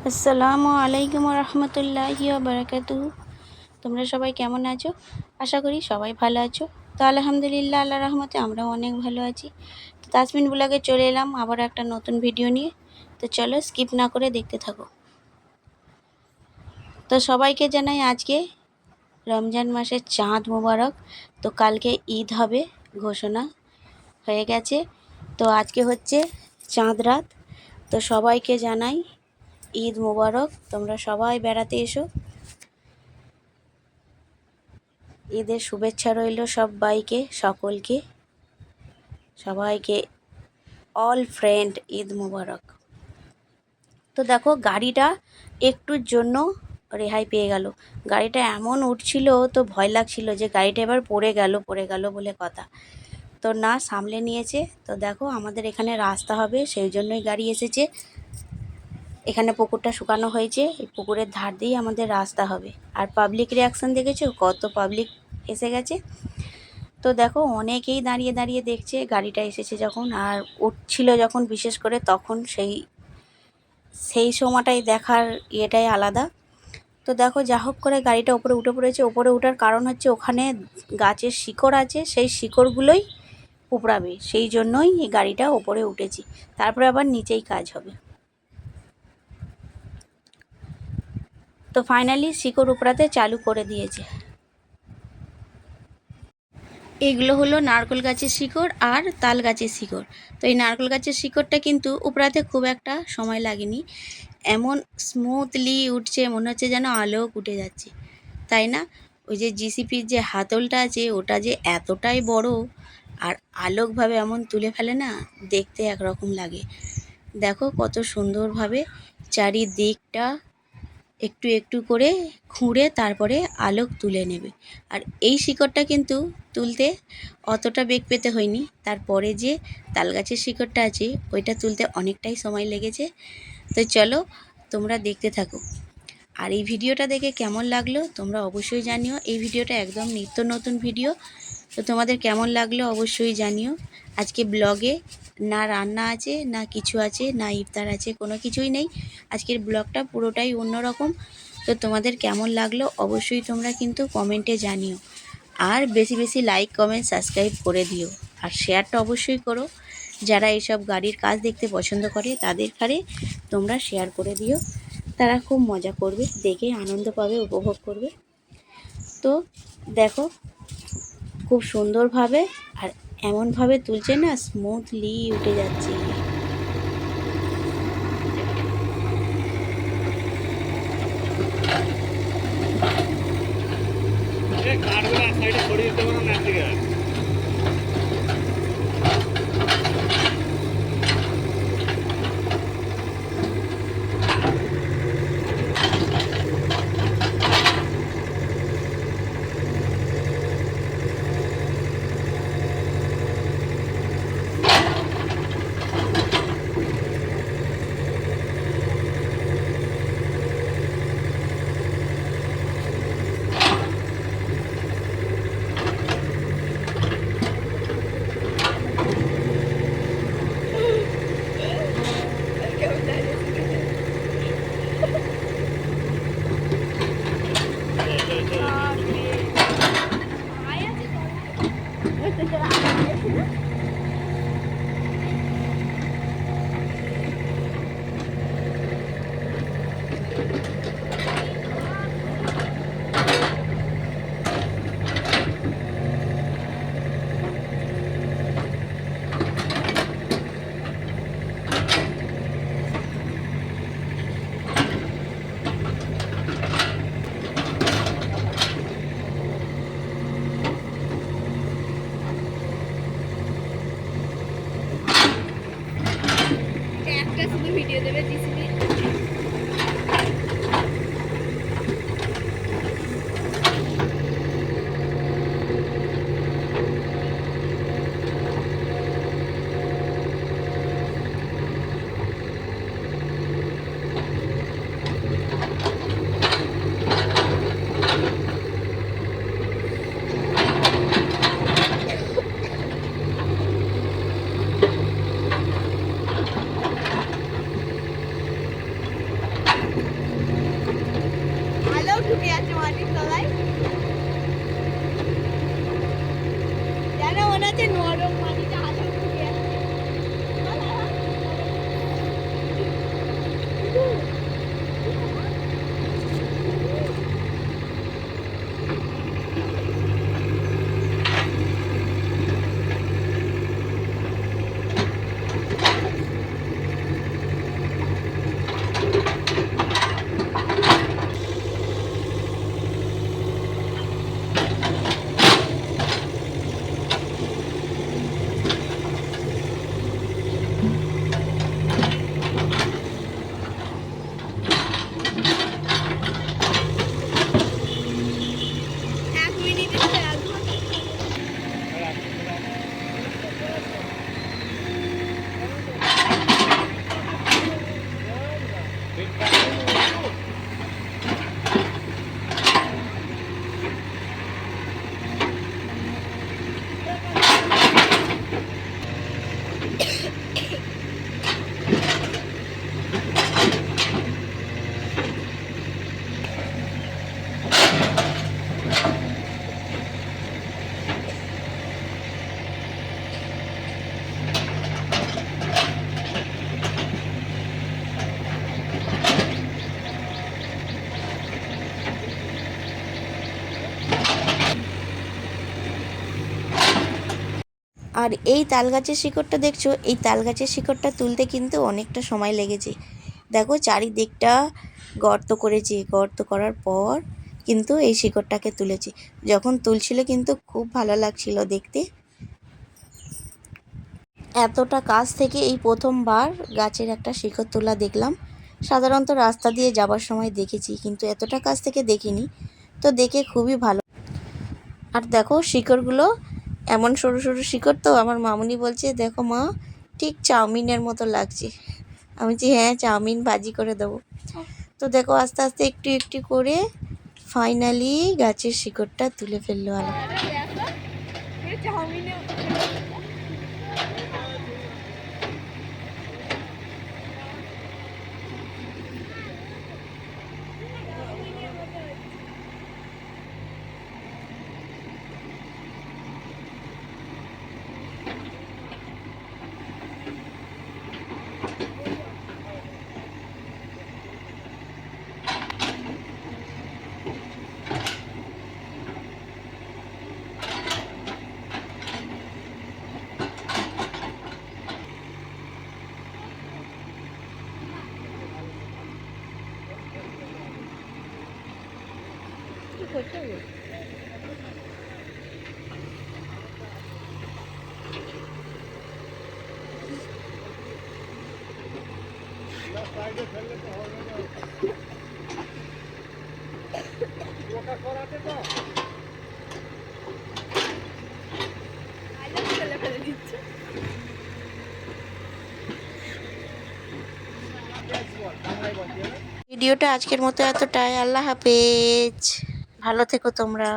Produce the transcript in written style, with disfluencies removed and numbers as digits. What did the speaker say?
আসসালামু আলাইকুম রহমতুল্লাহি বারাকাতুহু। তোমরা সবাই কেমন আছো? আশা করি সবাই ভালো আছো। তো আলহামদুলিল্লাহ, আল্লাহ রহমতে আমরাও অনেক ভালো আছি। তো তাসমিন ব্লগে চলে এলাম আবার একটা নতুন ভিডিও নিয়ে। তো চলো স্কিপ না করে দেখতে থাকো। তো সবাইকে জানাই আজকে রমজান মাসের চাঁদ মোবারক। তো কালকে ঈদ হবে, ঘোষণা হয়ে গেছে। তো আজকে হচ্ছে চাঁদ রাত। তো সবাইকে জানাই ঈদ মোবারক। তোমরা সবাই বেড়াতে এসো। ঈদের শুভেচ্ছা রইল সবাইকে, সকলকে, সবাইকে অল ফ্রেন্ড ঈদ মোবারক। তো দেখো গাড়িটা একটুর জন্য রেহাই পেয়ে গেল। গাড়িটা এমন উঠছিল, তো ভয় লাগছিল যে গাড়িটা এবার পড়ে গেল বলে কথা। তো না, সামলে নিয়েছে। তো দেখো আমাদের এখানে রাস্তা হবে, সেই জন্যই গাড়ি এসেছে। এখানে পুকুরটা শুকানো হয়েছে, এই পুকুরের ধার দিয়েই আমাদের রাস্তা হবে। আর পাবলিক রিয়াকশান দেখেছো, কত পাবলিক এসে গেছে। তো দেখো অনেকেই দাঁড়িয়ে দাঁড়িয়ে দেখছে গাড়িটা এসেছে যখন, আর উঠছিল যখন, বিশেষ করে তখন সেই সময়টাই দেখার ইয়েটাই আলাদা। তো দেখো যা হোক করে গাড়িটা উপরে উঠে পড়েছে। উপরে ওঠার কারণ হচ্ছে ওখানে গাছের শিকড় আছে, সেই শিকড়গুলোই উপড়াবে, সেই জন্যই এই গাড়িটা উপরে উঠেছি। তারপরে আবার নিচেই কাজ হবে। তো ফাইনালি শিকড় উপড়াতে চালু করে দিয়েছে। এগুলো হলো নারকেল গাছের শিকড় আর তাল গাছের শিকড়। তো এই নারকেল গাছের শিকড়টা কিন্তু উপড়াতে খুব একটা সময় লাগেনি, এমন স্মুথলি উঠছে, মনে হচ্ছে যেন আলোক উঠে যাচ্ছে, তাই না? ওই যে জিসিপির যে হাতলটা আছে, ওটা যে এতটাই বড় আর আলোকভাবে এমন তুলে ফেলে না, দেখতে একরকম লাগে। দেখো কত সুন্দরভাবে চারিদিকটা একটু একটু করে খুঁড়ে তারপরে আলোক তুলে নেবে। আর এই শিকড়টা কিন্তু তুলতে অতটা বেগ পেতে হয়নি। তারপরে যে তাল গাছের শিকড়টা আছে, ওইটা তুলতে অনেকটাই সময় লেগেছে। তো চলো তোমরা দেখতে থাকো। আর এই ভিডিওটা দেখে কেমন লাগলো তোমরা অবশ্যই জানিও। এই ভিডিওটা একদম নিত্য নতুন ভিডিও। তো তোমাদের কেমন লাগলো অবশ্যই জানিও। আজকে ব্লগে না রান্না আছে, না কিছু আছে, না ইফতার আছে, কোনো কিছুই নেই। আজকের ব্লগটা পুরোটাই অন্যরকম। তো তোমাদের কেমন লাগলো অবশ্যই তোমরা কিন্তু কমেন্টে জানিও। আর বেশি বেশি লাইক, কমেন্ট, সাবস্ক্রাইব করে দিও। আর শেয়ারটা অবশ্যই করো। যারা এইসব গাড়ির কাজ দেখতে পছন্দ করে তাদের কারে তোমরা শেয়ার করে দিও। তারা খুব মজা করবে, দেখে আনন্দ পাবে, উপভোগ করবে। তো দেখো খুব সুন্দরভাবে আর এমনভাবে তুলছে না, স্মুথলি উঠে যাচ্ছে। একটা শুধু ভিডিও দেবে জিসিবি। আর এই তাল গাছের শিকড়টা দেখছো, এই তাল গাছের শিকড়টা তুলতে কিন্তু অনেকটা সময় লেগেছে। দেখো চারিদিকটা গর্ত করেছি, গর্ত করার পর কিন্তু এই শিকড়টাকে তুলেছি। যখন তুলছিল কিন্তু খুব ভালো লাগছিল দেখতে। এতটা কাছ থেকে এই প্রথমবার গাছের একটা শিকড় তোলা দেখলাম। সাধারণত রাস্তা দিয়ে যাবার সময় দেখেছি, কিন্তু এতটা কাছ থেকে দেখিনি। তো দেখে খুবই ভালো। আর দেখো শিকড়গুলো এমন সরু সরু শিকড়, তো আমার মামুনি বলছে দেখো মা ঠিক চাউমিনের মতো লাগছে। আমি বলছি হ্যাঁ, চাউমিন ভাজি করে দেবো। তো দেখো আস্তে আস্তে একটু একটু করে ফাইনালি গাছের শিকড়টা তুলে ফেললো আলো। ভিডিওটা আজকের মতো এতটাই। আল্লাহ হাফেজ, ভালো থেকো তোমরা।